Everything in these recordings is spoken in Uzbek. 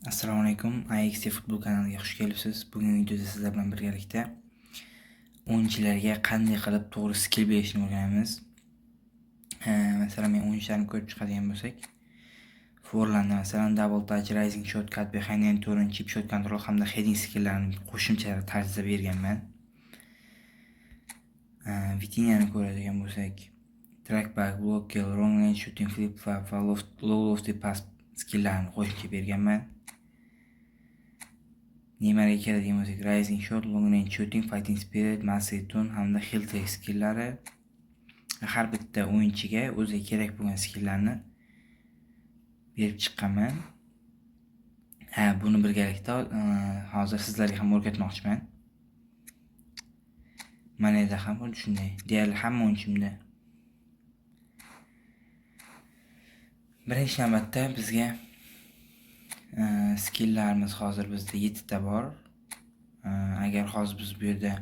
Assalomu alaykum. AXT futbol kanaliga xush kelibsiz. Bugungi videoda sizlar bilan birgalikda o'yinchilarga qanday qilib to'g'ri skill berishni o'rganamiz. Masalan, men o'yinchilarni ko'rib chiqadigan bo'lsak, Forlan'da masalan double touch, rising shot, cut behind end turn, chip shot control hamda heading skill'larini qo'shimcha tarzda berganman. Vitiniyani ko'radigan bo'lsak, track back, block kill, long range shooting, flip flop va low lofty pass skill'larini qo'shimcha berganman. Neymarga keladigan bo'lsak, rising shot, long range shooting, fighting spirit, massive tune hamda heal tech skill'lari. Har bitta o'yinchiga o'ziga kerak bo'lgan skill'larni berib chiqqanman. Buni birgalikda hozir sizlarga ham o'rgatmoqchiman. Mana yerda ham xuddi shunday. Deyarli hamma o'yinchimda. Birinchi navbatda bizga skill'larimiz hozir bizda 7 ta bor. Agar hozir biz bu yerda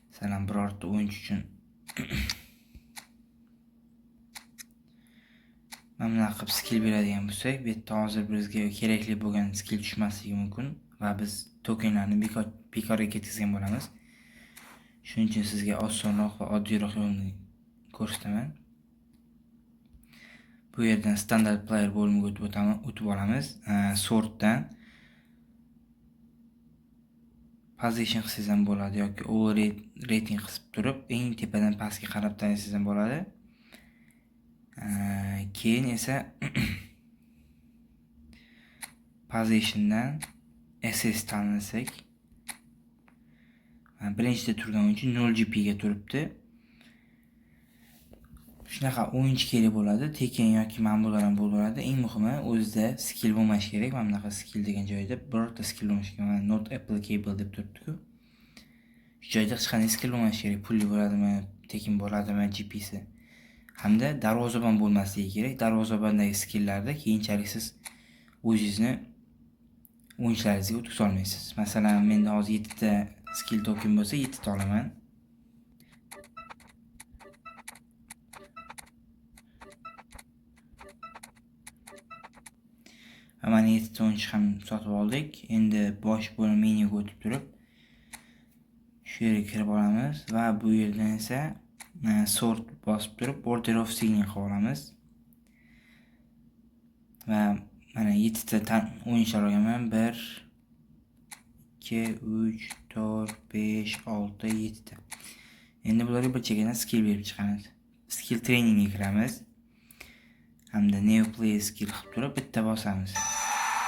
masalan birorta o'yinchi uchun mana qilib skill beradigan bo'lsak, bu yerda hozir bizga kerakli bo'lgan skill tushmasligi mumkin va biz tokenlarni bekorga ketkazgan bo'lamiz. Shuning uchun sizga osonroq va oddiyroq yo'lni ko'rsataman. Bu yerdan standard player bo'limiga o'tib olamiz. Sortdan position qilsangiz ham bo'ladi yoki all rating qisib turib, eng tepadan pastga qarab tanlasangiz ham bo'ladi. Keyin esa positiondan SS tanlasak, birinchida turgan o'yinchi 0 GP ga turibdi. Shunaqa o'yinchi kerak bo'ladi, tekin yoki manbular ham bo'laveradi. Eng muhimi o'zida skill bo'lmashi kerak. Mana bunaqa skill degan joyda birorta skill bo'lmashi kerak. Mana not applicable deb turibdi-ku. Shu joyda hech qanday skill bo'lmashi kerak. Pulli bo'ladimi, tekin bo'ladimi, GP'si. Hamda darvozabon bo'lmasligi kerak. Darvozabondagi skilllarda keyinchalik siz o'zingizni o'yinchilaringizga o'tkaza olmaysiz. Masalan, menda hozir 7 ta skill token bo'lsa, 7 ta olaman. Mana 7 ta o'yinchi ham sotib oldik. Endi bosh bo'lim menyuga o'tib turib, shu yerga kirib olamiz va bu yerdan esa sort bosib turib order of signing qilib olamiz. Va mana 7 ta o'yinchilar olganman. 1 2 3 4 5 6 7 ta. Endi bularga bir chekana skill berib chiqamiz. Skill trainingga kiramiz. Hamda new play skill qilib turib bitta bosamiz.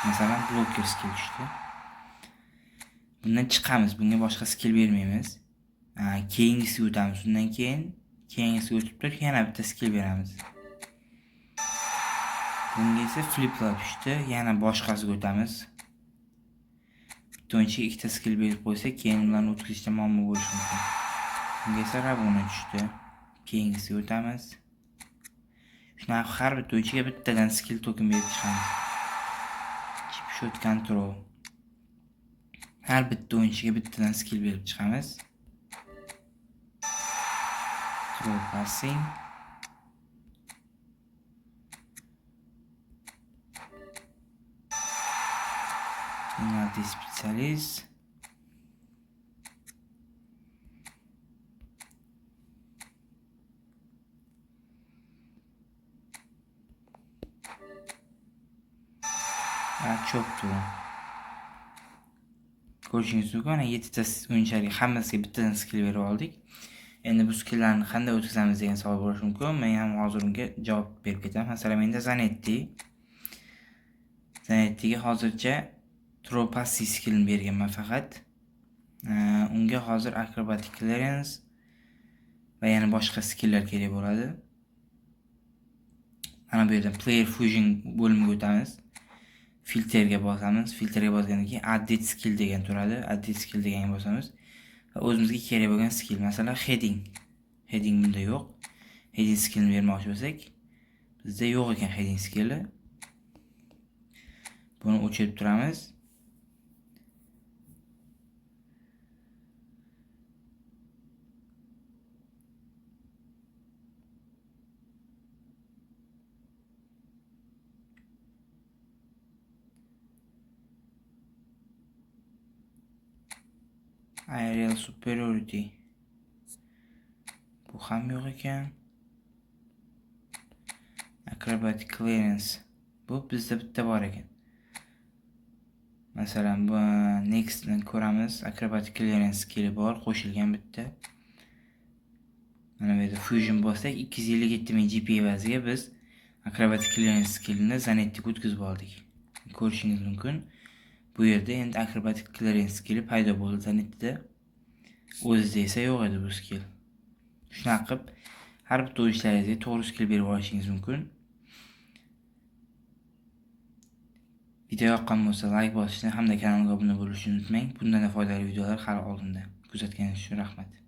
Masalan, blocker skill tushdi. Bundan chiqamiz. Bunga boshqa skill bermaymiz. Keyingisiga o'tamiz. Undan keyin keyingisiga o'tib turib yana bitta skill beramiz. Bunga esa flip flop tushdi. Yana boshqasiga o'tamiz. Bitta o'yinchiga ikkita skill berib qo'ysak, keyin ularni o'tkazishda muammo bo'lishi mumkin. Bunga esa rabona tushdi. Keyingisiga o'tamiz. Shunaqa har bitta o'yinchiga bittadan skill token berib chiqamiz. Chip shot control. Har bitta o'yinchiga bittadan skill berib chiqamiz. Throw passing. Penalty specialist. Choptu. Ko'rishingiz mumkin, 7 ta o'yinchilarga hammasiga bittadan skill berib oldik. Endi bu skilllarni qanday o'tkazamiz degan savol bo'lishi mumkin. Men ham hozir unga javob berib ketaman. Masalan, menda Zanettiga hozircha throw passing skillni berganman faqat. Unga hozir acrobatic clearance va yana boshqa skilllar kerak bo'ladi. Mana bu yerda player fusion bo'limiga o'tamiz. Filtrga bosamiz. Filtrga bosgandan keyin added skill degan turadi. Added skill deganga bosamiz va o'zimizga kerak bo'lgan skill, masalan, heading. Heading bunda yo'q. Heading skillni bermoqchi bo'lsak, bizda yo'q ekan heading skilli. Buni o'chirib turamiz. Aerial superiority. Bu ham yo'q ekan. Acrobatic clearance. Bu bizda bitta bor ekan. Masalan, bu nextni ko'ramiz. Acrobatic clearance skilli bor, qo'shilgan bitta. Mana bu yerda fusion bossak 257 ming GP evaziga biz acrobatic clearance skillini zanettik o'tkazib oldik. Ko'rishingiz mumkin. Bu yerda endi acrobatic clearance skilli paydo bo'ldi zanetda. O'zida esa yo'q edi bu skill. Shunaqa qilib har bitta o'yishlaringizga to'g'ri skill berib olishingiz mumkin. Video yoqqan bo'lsa like bosishni hamda kanalga obuna bo'lishni unutmang. Bundan foydali videolar har oldinda. Kuzatganingiz uchun rahmat.